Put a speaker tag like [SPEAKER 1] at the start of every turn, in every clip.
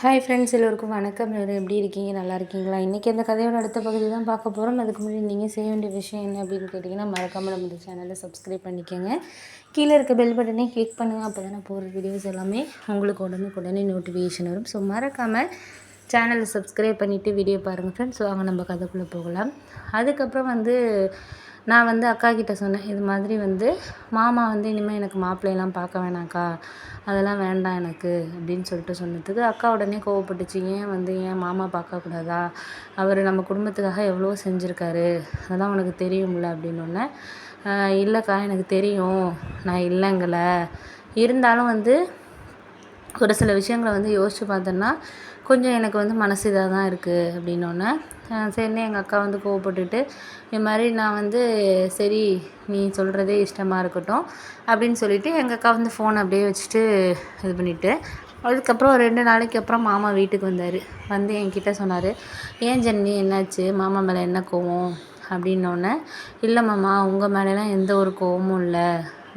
[SPEAKER 1] Hi friends, எல்லோருக்கும் வணக்கம். எல்லோரும் எப்படி இருக்கீங்க? நல்லா இருக்கீங்களா? இன்றைக்கி அந்த கதையோட அடுத்த பகுதி தான் பார்க்க போகிறோம். அதுக்கு முன்னாடி நீங்கள் செய்ய வேண்டிய விஷயம் என்ன அப்படின்னு கேட்டிங்கன்னா, மறக்காமல் நம்ம இந்த சேனலை சப்ஸ்கிரைப் பண்ணிக்கோங்க. கீழே இருக்க பெல் பட்டனே கிளிக் பண்ணுங்கள். அப்போ தானே போகிற வீடியோஸ் எல்லாமே உங்களுக்கு உடனே நோட்டிஃபிகேஷன் வரும். ஸோ மறக்காமல் சேனலை சப்ஸ்கிரைப் பண்ணிவிட்டு வீடியோ பாருங்கள் ஃப்ரெண்ட்ஸ். ஸோ அங்கே நம்ம கதைக்குள்ளே போகலாம். அதுக்கப்புறம் நான் அக்கா கிட்டே சொன்னேன், இது மாதிரி மாமா இனிமேல் எனக்கு மாப்பிள்ளையெல்லாம் பார்க்க வேணாம்க்கா, அதெல்லாம் வேண்டாம் எனக்கு அப்படின்னு சொல்லிட்டு சொன்னதுக்கு அக்கா உடனே கோவப்பட்டுச்சு. ஏன் மாமா பார்க்கக்கூடாதா? அவர் நம்ம குடும்பத்துக்காக எவ்வளோ செஞ்சுருக்காரு, அதெல்லாம் உனக்கு தெரியும்ல அப்படின்னோடனே, இல்லைக்கா எனக்கு தெரியும், நான் இல்லைங்கள, இருந்தாலும் ஒரு சில விஷயங்களை யோசித்து பார்த்தோன்னா கொஞ்சம் எனக்கு மனசு இதாக தான் இருக்குது அப்படின்னோடனே, சரின்னு எங்கள் அக்கா கோவப்பட்டுட்டு, இது மாதிரி நான் சரி நீ சொல்கிறதே இஷ்டமாக இருக்கட்டும் அப்படின்னு சொல்லிவிட்டு எங்கள் அக்கா ஃபோனை அப்படியே வச்சுட்டு இது பண்ணிவிட்டு, அதுக்கப்புறம் 2 நாளைக்கு அப்புறம் மாமா வீட்டுக்கு வந்தார். என்கிட்ட சொன்னார், ஏன் ஜென்னி என்னாச்சு, மாமா மேலே என்ன கோவம் அப்படின்னோடனே, இல்லை மாமா உங்கள் மேலெலாம் எந்த ஒரு கோவமும் இல்லை,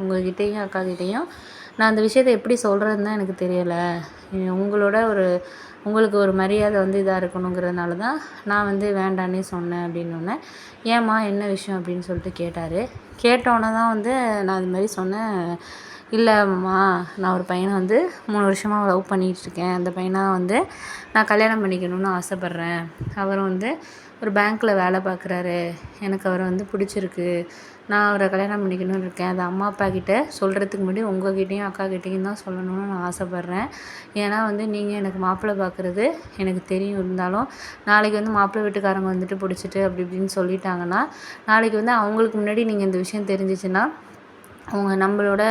[SPEAKER 1] உங்கள்கிட்டையும் அக்காக்கிட்டேயும் நான் அந்த விஷயத்தை எப்படி சொல்கிறதுன்னு தான் எனக்கு தெரியலை, உங்களுக்கு ஒரு மரியாதை இதாக இருக்கணுங்கிறதுனால தான் நான் வேண்டான்னே சொன்னேன் அப்படின்னோடனே, ஏம்மா என்ன விஷயம் அப்படின்னு சொல்லிட்டு கேட்டார். கேட்டோன்னே தான் நான் இது மாதிரி சொன்னேன், இல்லைம்மா நான் ஒரு பையனை 3 வருஷமாக லவ் பண்ணிகிட்ருக்கேன், அந்த பையனை நான் கல்யாணம் பண்ணிக்கணும்னு ஆசைப்பட்றேன், அவரும் ஒரு பேங்க்கில் வேலை பார்க்குறாரு, எனக்கு அவரை பிடிச்சிருக்கு, நான் அவரை கல்யாணம் பண்ணிக்கணும்னு இருக்கேன், அது அம்மா அப்பா கிட்டே சொல்கிறதுக்கு முன்னாடி உங்கள்கிட்டையும் அக்காக்கிட்டேயும் தான் சொல்லணும்னு நான் ஆசைப்பட்றேன். ஏன்னா நீங்கள் எனக்கு மாப்பிள்ளை பார்க்குறது எனக்கு தெரியும், இருந்தாலும் நாளைக்கு மாப்பிள்ளை வீட்டுக்காரங்க பிடிச்சிட்டு அப்படி இப்படின்னு சொல்லிட்டாங்கன்னா, நாளைக்கு அவங்களுக்கு முன்னாடி நீங்கள் இந்த விஷயம் தெரிஞ்சிச்சுன்னா, அவங்க நம்மளோட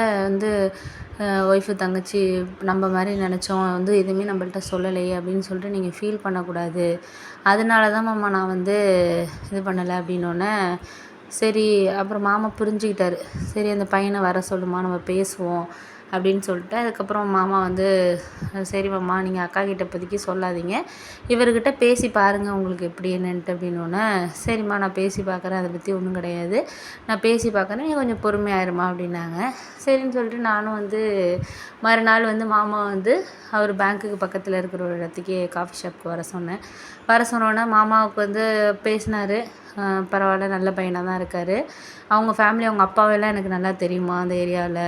[SPEAKER 1] ஒய்ஃபு தங்கச்சி நம்ம மாதிரி நினச்சோம், எதுவுமே நம்மள்ட்ட சொல்லலையே அப்படின்னு சொல்லிட்டு நீங்கள் ஃபீல் பண்ணக்கூடாது, அதனால தான் மாமா நான் இது பண்ணலை அப்படின்னோடனே, சரி அப்புறம் மாமா புரிஞ்சுக்கிட்டாரு. சரி அந்த பையனை வர சொல்லுமா, நம்ம பேசுவோம் அப்படின்னு சொல்லிட்டு, அதுக்கப்புறம் மாமா சரி மாமா நீங்கள் அக்கா கிட்ட இப்போதைக்கு சொல்லாதீங்க, இவர்கிட்ட பேசி பாருங்கள் உங்களுக்கு எப்படி என்னன்ட்டு அப்படின்னோடனே, சரிம்மா நான் பேசி பார்க்குறேன், அதை பற்றி ஒன்றும் கிடையாது, நான் பேசி பார்க்குறேன், நீ கொஞ்சம் பொறுமையாயிருமா அப்படின்னாங்க. சரின்னு சொல்லிட்டு நானும் மறுநாள் மாமா அவர் பேங்க்குக்கு பக்கத்தில் இருக்கிற ஒரு இடத்துக்கே காஃபி ஷாப்புக்கு வர சொன்னோன்னே மாமாவுக்கு பேசினார். பரவாயில்ல நல்ல பையனாக தான் இருக்கார், அவங்க ஃபேமிலி அவங்க அப்பாவெல்லாம் எனக்கு நல்லா தெரியுமா அந்த ஏரியாவில்,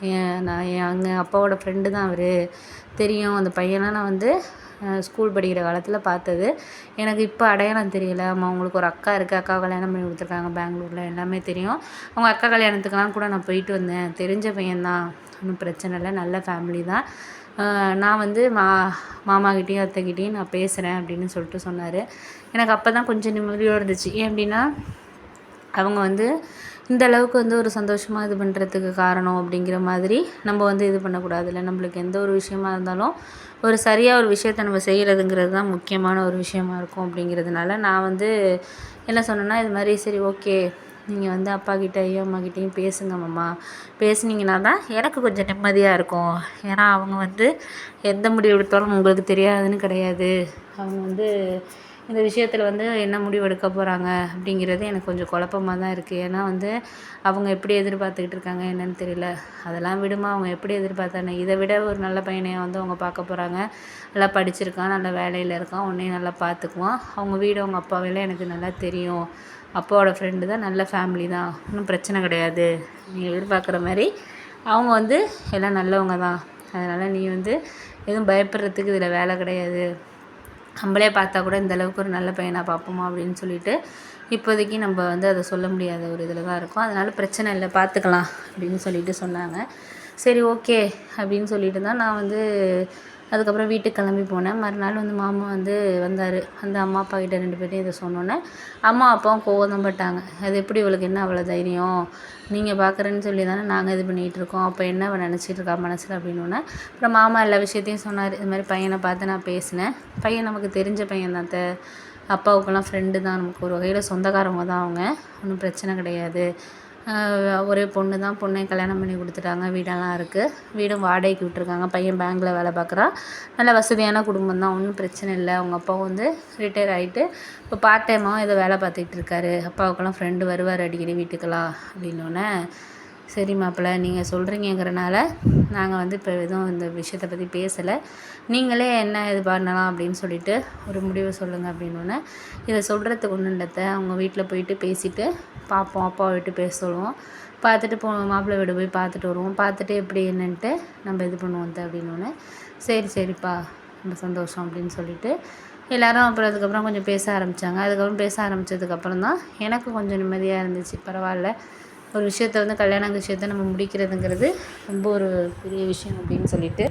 [SPEAKER 1] எங்கள் அப்பாவோட ஃப்ரெண்டு தான் அவர், தெரியும் அந்த பையன்லாம் நான் ஸ்கூல் படிக்கிற காலத்தில் பார்த்தது, எனக்கு இப்போ அடையாளம் தெரியல, அவங்களுக்கு ஒரு அக்கா இருக்குது, அக்கா கல்யாணம் பண்ணி கொடுத்துருக்காங்க பெங்களூரில், எல்லாமே தெரியும், அவங்க அக்கா கல்யாணத்துக்கெலாம் கூட நான் போயிட்டு வந்தேன், தெரிஞ்ச பையன்தான், ஒன்றும் பிரச்சனை இல்லை, நல்ல ஃபேமிலி தான், நான் மாமாக்கிட்டேயும் அத்தைக்கிட்டேயும் நான் பேசுகிறேன் அப்படின்னு சொல்லிட்டு சொன்னார். எனக்கு அப்போ தான் கொஞ்சம் நிம்மதியாக இருந்துச்சு. ஏன் அப்படின்னா அவங்க இந்த அளவுக்கு ஒரு சந்தோஷமாக இது பண்ணுறதுக்கு காரணம் அப்படிங்கிற மாதிரி நம்ம இது பண்ணக்கூடாதுல்ல, நம்மளுக்கு எந்த ஒரு விஷயமா இருந்தாலும் ஒரு சரியாக ஒரு விஷயத்த நம்ம செய்கிறதுங்கிறது தான் முக்கியமான ஒரு விஷயமா இருக்கும். அப்படிங்கிறதுனால நான் என்ன சொன்னேன்னா, இது மாதிரி சரி ஓகே நீங்கள் அப்பாக்கிட்டேயும் அம்மாக்கிட்டேயும் பேசுங்க மாமா, பேசுனீங்கன்னா தான் எனக்கு கொஞ்சம் நிம்மதியாக இருக்கும், ஏன்னா அவங்க எந்த முடிவு எடுத்தாலும் உங்களுக்கு தெரியாதுன்னு கிடையாது, அவங்க இந்த விஷயத்தில் என்ன முடிவு எடுக்க போகிறாங்க அப்படிங்கிறது எனக்கு கொஞ்சம் குழப்பமாக தான் இருக்குது. ஏன்னா அவங்க எப்படி எதிர்பார்த்துக்கிட்டு இருக்காங்க என்னன்னு தெரியல, அதெல்லாம் விடுமா, அவங்க எப்படி எதிர்பார்த்தானே இதை விட ஒரு நல்ல பையனையை அவங்க பார்க்க போகிறாங்க, நல்லா படிச்சிருக்கான், நல்ல வேலையில் இருக்கான், உன்னையும் நல்லா பார்த்துக்குவான், அவங்க வீடு அவங்க அப்பாவெல்லாம் எனக்கு நல்லா தெரியும், அப்பாவோட ஃப்ரெண்டு தான், நல்ல ஃபேமிலி தான், ஒன்றும் பிரச்சனை கிடையாது, நீ எதிர்பார்க்குற மாதிரி அவங்க எல்லாம் நல்லவங்க தான், அதனால் நீ எதுவும் பயப்படுறதுக்கு இதில் வேலை கிடையாது, நம்மளே பார்த்தா கூட இந்தளவுக்கு ஒரு நல்ல பையனாக பார்ப்போமா அப்படின்னு சொல்லிட்டு இப்போதைக்கு நம்ம அதை சொல்ல முடியாத ஒரு இதில் தான் இருக்கோம், அதனால் பிரச்சனை இல்லை பார்த்துக்கலாம் அப்படின்னு சொல்லிட்டு சொன்னாங்க. சரி ஓகே அப்படின்னு சொல்லிட்டு தான் நான் அதுக்கப்புறம் வீட்டுக்கு கிளம்பி போனேன். மறுநாள் மாமா வந்தார், அம்மா அப்பா கிட்ட 2 பேர்ட்டையும் இதை சொன்னோன்னே அம்மா அப்பாவும் கோவம் பட்டாங்க. அது எப்படி இவளுக்கு என்ன அவ்வளோ தைரியம், நீங்கள் பார்க்குறேன்னு சொல்லி தானே நாங்கள் இது பண்ணிகிட்ருக்கோம், அப்போ என்ன அவள் நினச்சிட்டு இருக்கா மனசில் அப்படின்னோடனே, அப்புறம் மாமா எல்லா விஷயத்தையும் சொன்னார். இது மாதிரி பையனை பார்த்து நான் பேசினேன், பையன் நமக்கு தெரிஞ்ச பையன் தான், அப்பாவுக்கெல்லாம் ஃப்ரெண்டு தான், நமக்கு ஒரு வகையில் சொந்தக்காரவங்க தான் அவங்க, ஒன்றும் பிரச்சனை கிடையாது, ஒரே பொண்ணு தான், பொண்ணையும் கல்யாணம் பண்ணி கொடுத்துட்டாங்க, வீடெல்லாம் இருக்குது, வீடும் வாடகைக்கு விட்டுருக்காங்க, பையன் பேங்க்கில் வேலை பார்க்குறான், நல்ல வசதியான குடும்பம் தான், ஒன்றும் பிரச்சனை இல்லை, அவங்க அப்பாவும் ரிட்டையர் ஆகிட்டு இப்போ பார்ட் டைமாக ஏதோ வேலை பார்த்துக்கிட்டு இருக்காரு, அப்பாவுக்கெல்லாம் ஃப்ரெண்டு வருவார் அடிக்கடி வீட்டுக்கெல்லாம் அப்படின்னோடனே, சரி மாப்பிள்ளை, நீங்கள் சொல்கிறீங்கங்கிறனால நாங்கள் வந்து இப்போ எதுவும் இந்த விஷயத்தை பற்றி பேசலை. நீங்களே என்ன இது பண்ணலாம் அப்படின்னு சொல்லிட்டு ஒரு முடிவு சொல்லுங்கள் அப்படின்னோடனே, இதை சொல்கிறதுக்கு ஒன்றும் இல்லத்த, அவங்க வீட்டில் போயிட்டு பேசிவிட்டு பார்ப்போம், அப்பாவை விட்டு பேச சொல்லுவோம், பார்த்துட்டு மாப்பிள்ளை வீடு போய் பார்த்துட்டு வருவோம், பார்த்துட்டு எப்படி என்னன்ட்டு நம்ம இது பண்ணுவோம் அப்படின்னோடனே, சரிப்பா ரொம்ப சந்தோஷம் அப்படின்னு சொல்லிட்டு எல்லோரும் அப்புறம் அதுக்கப்புறம் கொஞ்சம் பேச ஆரம்பித்தாங்க. அதுக்கப்புறம் பேச ஆரம்பித்ததுக்கப்புறம் தான் எனக்கு கொஞ்சம் நிம்மதியாக இருந்துச்சு. பரவாயில்ல, ஒரு விஷயத்த வந்து கல்யாண விஷயத்த நம்ம முடிக்கிறதுங்கிறது ரொம்ப ஒரு பெரிய விஷயம் அப்படின்னு சொல்லிட்டு